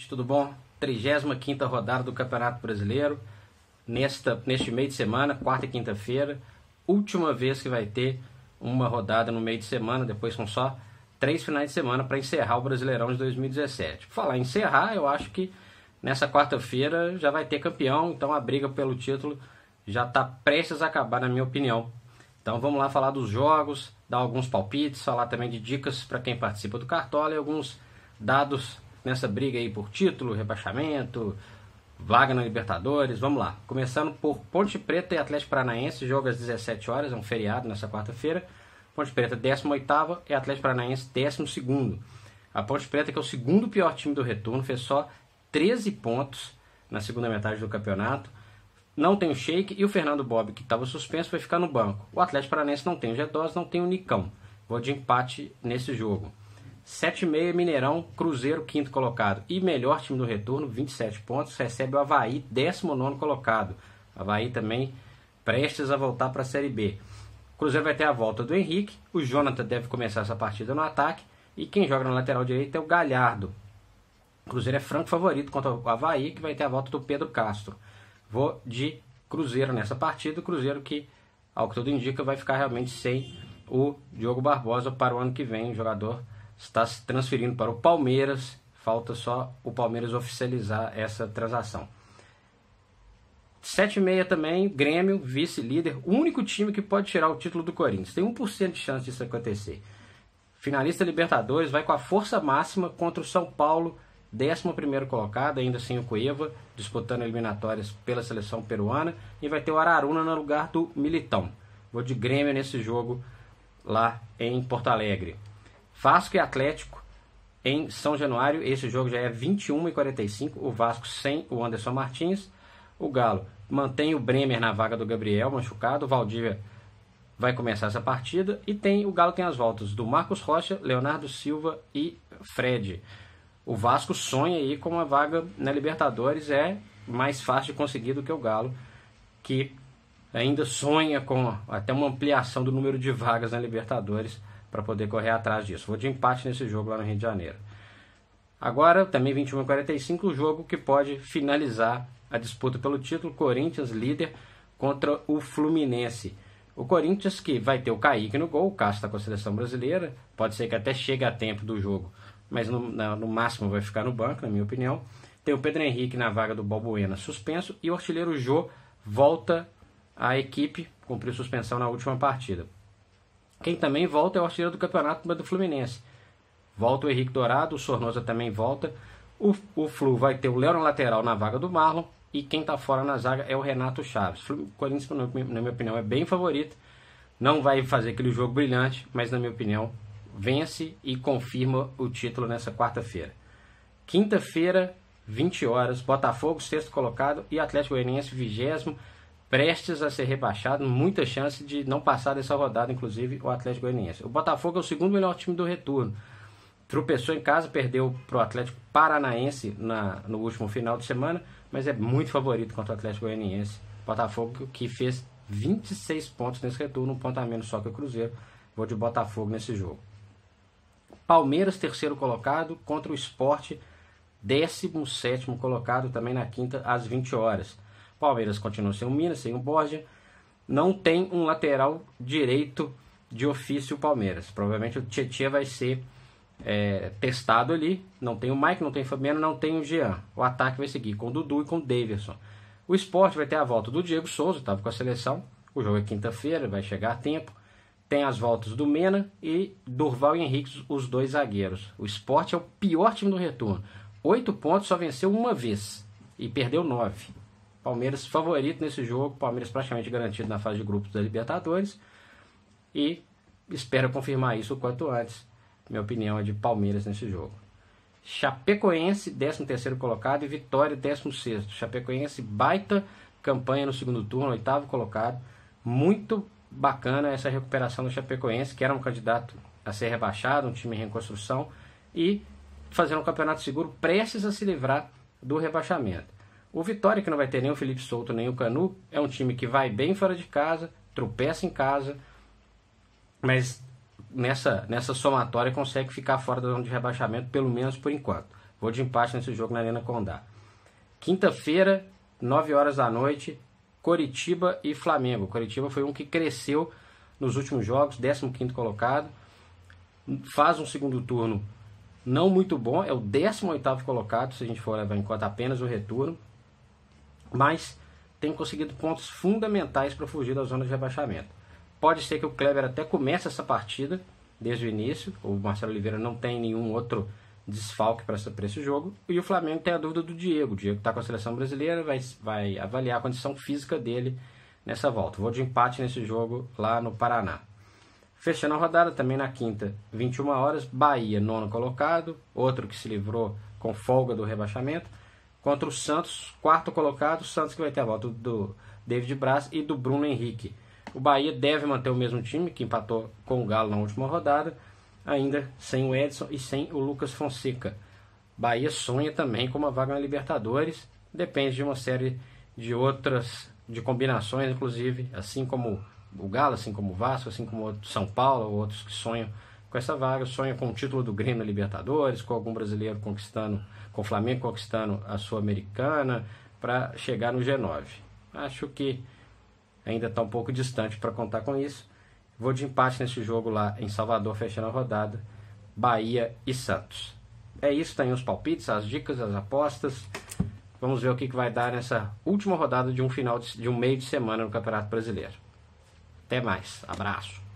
Tudo bom? 35ª rodada do Campeonato Brasileiro, neste meio de semana, quarta e quinta-feira, última vez que vai ter uma rodada no meio de semana, depois são só 3 finais de semana para encerrar o Brasileirão de 2017. Por falar em encerrar, eu acho que nessa quarta-feira já vai ter campeão, então a briga pelo título já está prestes a acabar, na minha opinião. Então vamos lá falar dos jogos, dar alguns palpites, falar também de dicas para quem participa do Cartola e alguns dados nessa briga aí por título, rebaixamento, vaga na Libertadores. Vamos lá, começando por Ponte Preta e Atlético Paranaense, jogo às 17 horas, é um feriado nessa quarta-feira. Ponte Preta 18ª e Atlético Paranaense 12º. A Ponte Preta, que é o segundo pior time do retorno, fez só 13 pontos na segunda metade do campeonato. Não tem o Sheik e o Fernando Bob, que estava suspenso, vai ficar no banco. O Atlético Paranaense não tem o G2, não tem o Nicão. Vou de empate nesse jogo. 7h30, Mineirão, Cruzeiro, 5º colocado e melhor time do retorno, 27 pontos, recebe o Avaí, 19º colocado. Avaí também prestes a voltar para a Série B. O Cruzeiro vai ter a volta do Henrique, o Jonathan deve começar essa partida no ataque e quem joga na lateral direita é o Galhardo. O Cruzeiro é franco favorito contra o Avaí, que vai ter a volta do Pedro Castro. Vou de Cruzeiro nessa partida, o Cruzeiro que, ao que tudo indica, vai ficar realmente sem o Diogo Barbosa para o ano que vem. O jogador está se transferindo para o Palmeiras, falta só o Palmeiras oficializar essa transação. 7h30 também, Grêmio, vice-líder, o único time que pode tirar o título do Corinthians. Tem 1% de chance disso acontecer. Finalista Libertadores, vai com a força máxima contra o São Paulo, 11º colocado, ainda sem o Cueva, disputando eliminatórias pela seleção peruana, e vai ter o Araruna no lugar do Militão. Vou de Grêmio nesse jogo lá em Porto Alegre. Vasco e Atlético em São Januário, esse jogo já é 21h45, o Vasco sem o Anderson Martins. O Galo mantém o Bremer na vaga do Gabriel, machucado, o Valdívia vai começar essa partida, e o Galo tem as voltas do Marcos Rocha, Leonardo Silva e Fred. O Vasco sonha aí com uma vaga na Libertadores, é mais fácil de conseguir do que o Galo, que ainda sonha com até uma ampliação do número de vagas na Libertadores para poder correr atrás disso. Vou de empate nesse jogo lá no Rio de Janeiro. Agora, também 21h45, o jogo que pode finalizar a disputa pelo título, Corinthians líder contra o Fluminense. O Corinthians que vai ter o Kaique no gol, o Cássio está com a seleção brasileira, pode ser que até chegue a tempo do jogo, mas no máximo vai ficar no banco, na minha opinião. Tem o Pedro Henrique na vaga do Balbuena suspenso, e o artilheiro Jô volta à equipe, cumpriu suspensão na última partida. Quem também volta é o artilheiro do campeonato do Fluminense. Volta o Henrique Dourado, o Sornosa também volta. O Flu vai ter o Léo na lateral na vaga do Marlon, e quem está fora na zaga é o Renato Chaves. O Corinthians, na minha opinião, é bem favorito. Não vai fazer aquele jogo brilhante, mas na minha opinião vence e confirma o título nessa quarta-feira. Quinta-feira, 20 horas, Botafogo, 6º colocado, e Atlético Goianiense, 20º, prestes a ser rebaixado, muita chance de não passar dessa rodada, inclusive o Atlético Goianiense. O Botafogo é o segundo melhor time do retorno. Tropeçou em casa, perdeu para o Atlético Paranaense no último final de semana, mas é muito favorito contra o Atlético Goianiense. Botafogo que fez 26 pontos nesse retorno, um ponto a menos só que o Cruzeiro. Vou de Botafogo nesse jogo. Palmeiras, 3º colocado, contra o Sport, 17º colocado, também na quinta, às 20 horas. Palmeiras continua sem o Minas, sem o Borja. Não tem um lateral direito de ofício o Palmeiras. Provavelmente o Tietchan vai ser testado ali. Não tem o Mike, não tem o Fabiano, não tem o Jean. O ataque vai seguir com o Dudu e com o Davidson. O Sport vai ter a volta do Diego Souza, estava com a seleção. O jogo é quinta-feira, vai chegar a tempo. Tem as voltas do Mena e Durval e Henrique, os dois zagueiros. O Sport é o pior time do retorno. 8 pontos, só venceu uma vez e perdeu 9. Palmeiras favorito nesse jogo, Palmeiras praticamente garantido na fase de grupos da Libertadores, e espero confirmar isso o quanto antes. Minha opinião é de Palmeiras nesse jogo. Chapecoense, 13º colocado, e Vitória, 16º. Chapecoense, baita campanha no segundo turno, 8º colocado. Muito bacana essa recuperação do Chapecoense, que era um candidato a ser rebaixado, um time em reconstrução, e fazendo um campeonato seguro, prestes a se livrar do rebaixamento. O Vitória, que não vai ter nem o Felipe Souto nem o Canu, é um time que vai bem fora de casa, tropeça em casa, mas nessa somatória consegue ficar fora da zona de rebaixamento, pelo menos por enquanto. Vou de empate nesse jogo na Arena Condá. Quinta-feira, 9 horas da noite, Coritiba e Flamengo. Coritiba foi um que cresceu nos últimos jogos, 15º colocado. Faz um segundo turno não muito bom, é o 18º colocado, se a gente for levar em conta apenas o retorno. Mas tem conseguido pontos fundamentais para fugir da zona de rebaixamento. Pode ser que o Kleber até comece essa partida desde o início. O Marcelo Oliveira não tem nenhum outro desfalque para esse jogo. E o Flamengo tem a dúvida do Diego. O Diego está com a seleção brasileira, vai avaliar a condição física dele nessa volta. Vou de empate nesse jogo lá no Paraná. Fechando a rodada, também na quinta, 21 horas, Bahia, 9º colocado, outro que se livrou com folga do rebaixamento, contra o Santos, 4º colocado, Santos que vai ter a volta do David Braz e do Bruno Henrique. O Bahia deve manter o mesmo time, que empatou com o Galo na última rodada, ainda sem o Edson e sem o Lucas Fonseca. Bahia sonha também com uma vaga na Libertadores, depende de uma série de outras de combinações, inclusive, assim como o Galo, assim como o Vasco, assim como o São Paulo, outros que sonham com essa vaga, sonham com o título do Grêmio na Libertadores, com algum brasileiro conquistando, com o Flamengo conquistando a Sul-Americana, para chegar no G9. Acho que ainda está um pouco distante para contar com isso. Vou de empate nesse jogo lá em Salvador, fechando a rodada, Bahia e Santos. É isso, tem os palpites, as dicas, as apostas. Vamos ver o que vai dar nessa última rodada de um meio de semana no Campeonato Brasileiro. Até mais, abraço.